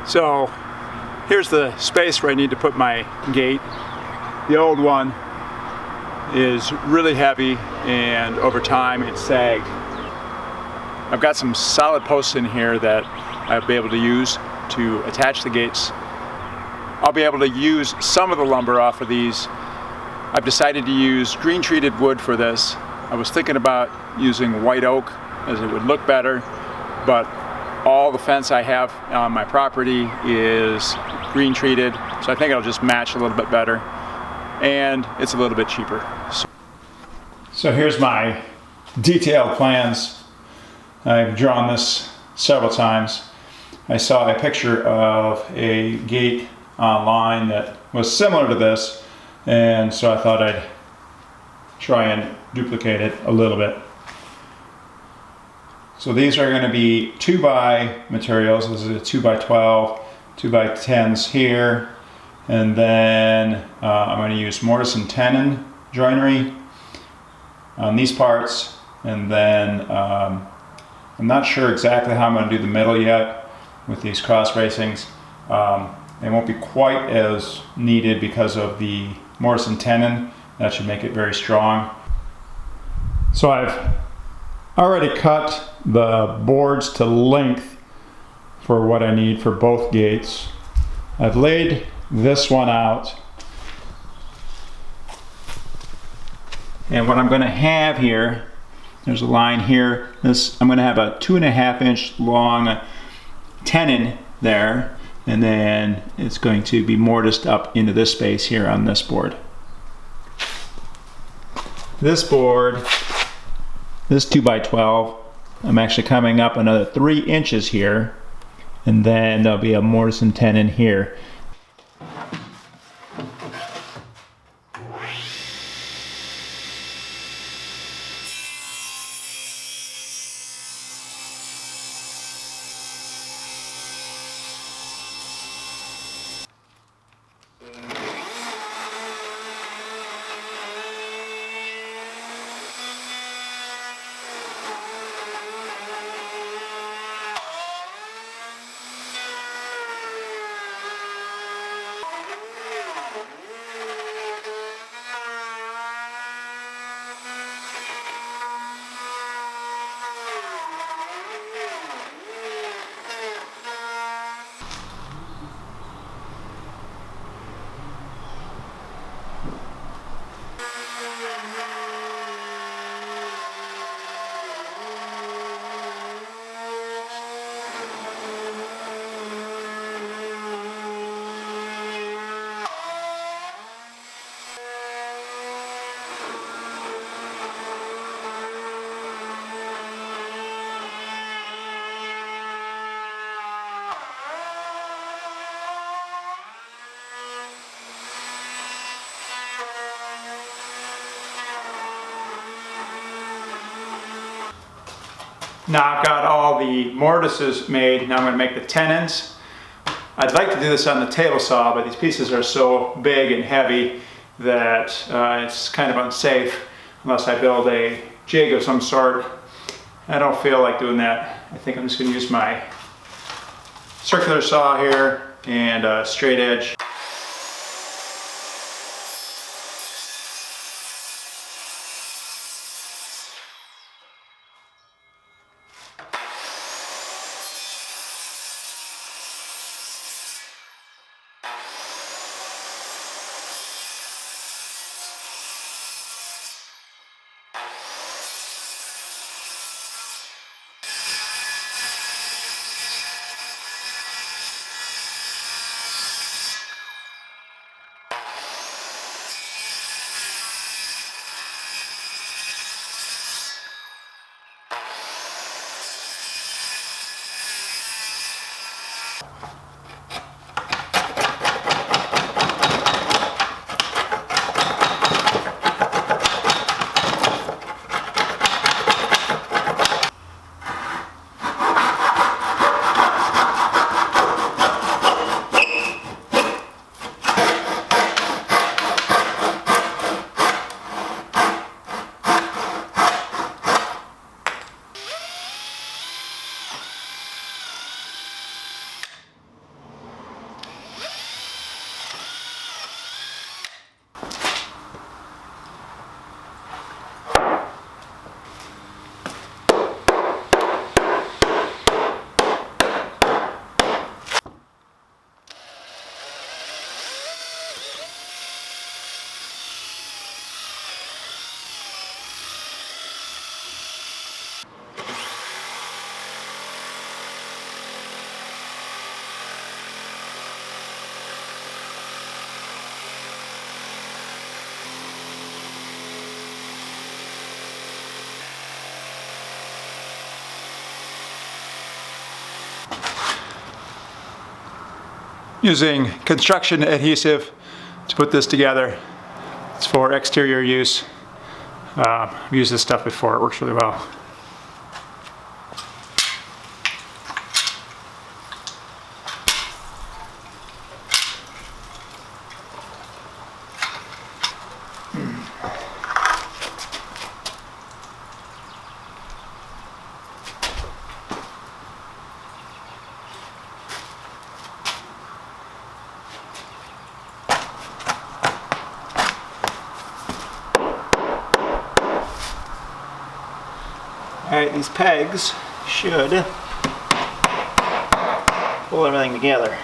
So here's the space where I need to put my gate. The old one is really heavy and over time it sagged. I've got some solid posts in here that I'll be able to use to attach the gates. I'll be able to use some of the lumber off of these. I've decided to use green treated wood for this. I was thinking about using white oak as it would look better, but all the fence I have on my property is green treated, so I think it'll just match a little bit better, and it's a little bit cheaper. So here's my detailed plans. I've drawn this several times. I saw a picture of a gate online that was similar to this, and so I thought I'd try and duplicate it a little bit. So these are going to be 2x materials. This is a 2x12, 2x10s here, and then I'm going to use mortise and tenon joinery on these parts, and then I'm not sure exactly how I'm going to do the middle yet with these cross bracings. They won't be quite as needed because of the mortise and tenon. That should make it very strong. So I've already cut the boards to length for what I need for both gates. I've laid this one out. And what I'm going to have here, there's a line here. I'm going to have a 2.5 inch long tenon there, and then it's going to be mortised up into this space here on this board. This board, this 2x12, I'm actually coming up another 3 inches here, and then there'll be a mortise and tenon here. Now I've got all the mortises made. Now I'm going to make the tenons. I'd like to do this on the table saw, but these pieces are so big and heavy that it's kind of unsafe unless I build a jig of some sort. I don't feel like doing that. I think I'm just going to use my circular saw here and a straight edge. using construction adhesive to put this together. It's for exterior use. I've used this stuff before, it works really well. Alright, these pegs should pull everything together.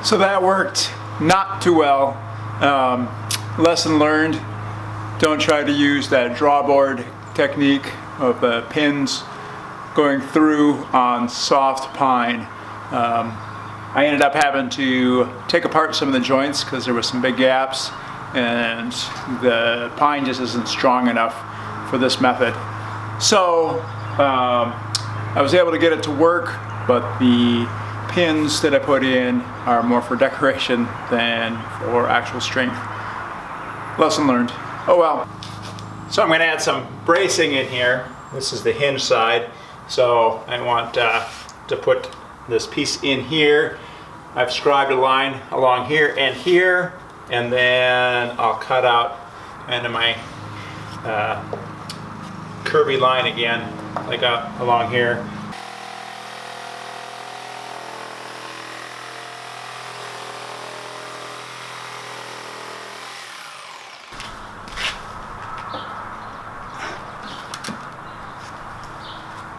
So that worked not too well. Lesson learned. Don't try to use that drawboard technique of the pins going through on soft pine. I ended up having to take apart some of the joints because there were some big gaps and the pine just isn't strong enough for this method. So I was able to get it to work, but the pins that I put in are more for decoration than for actual strength. Lesson learned. Oh well. So I'm going to add some bracing in here. This is the hinge side. So I want to put this piece in here. I've scribed a line along here, and then I'll cut out kind of my curvy line again, like along here.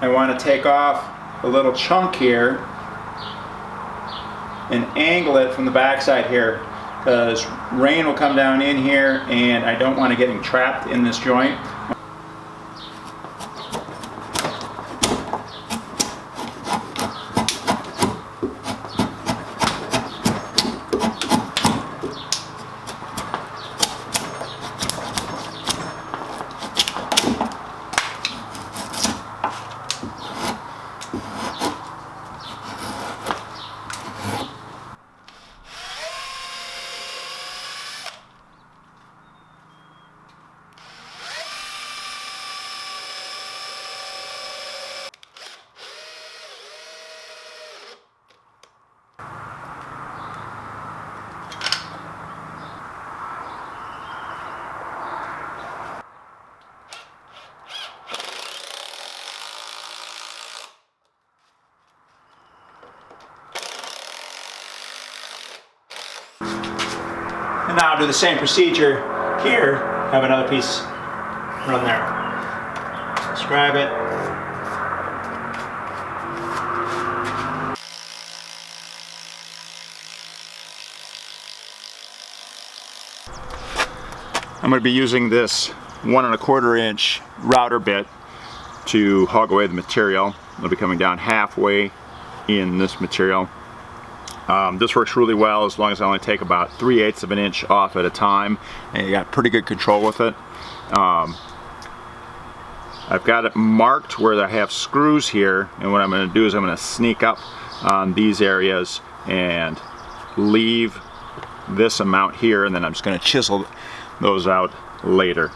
I want to take off a little chunk here and angle it from the backside here, because rain will come down in here and I don't want to get trapped in this joint. And now I'll do the same procedure here. Have another piece run there. Scribe it. I'm going to be using this 1 1/4 inch router bit to hog away the material. It'll be coming down halfway in this material. This works really well as long as I only take about 3/8 of an inch off at a time, and you got pretty good control with it. I've got it marked where I have screws here, and what I'm going to do is I'm going to sneak up on these areas and leave this amount here, and then I'm just going to chisel those out later.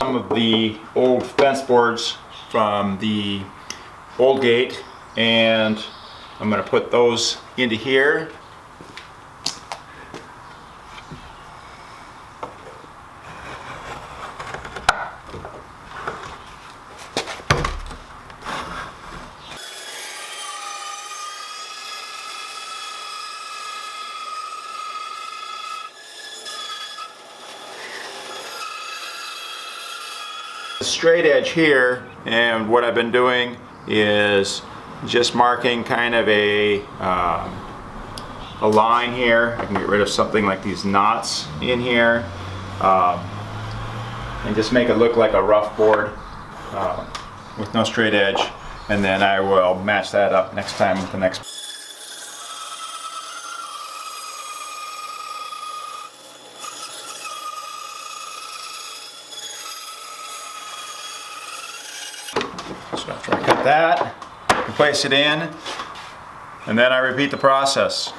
Some of the old fence boards from the old gate, and I'm going to put those into here. Straight edge here, and what I've been doing is just marking kind of a line here. I can get rid of something like these knots in here, and just make it look like a rough board with no straight edge, and then I will match that up next time with the next. So after I cut that, I can place it in, and then I repeat the process.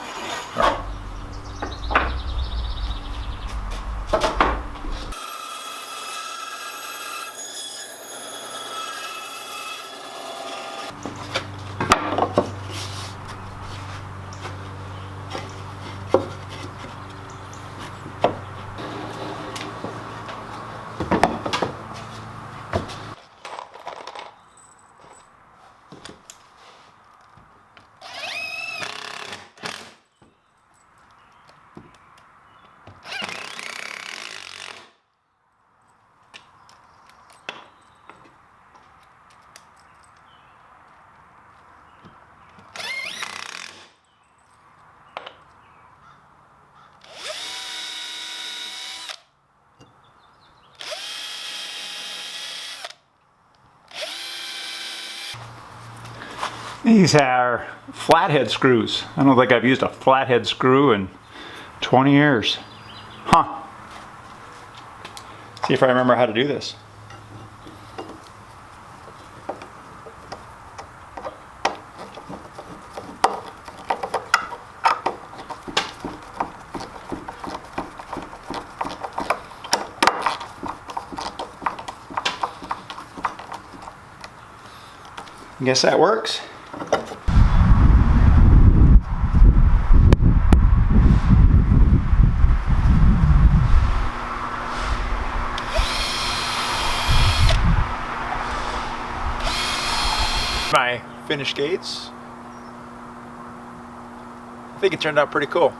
These are flathead screws. I don't think I've used a flathead screw in 20 years. Huh. See if I remember how to do this. I guess that works. My finished gates. I think it turned out pretty cool.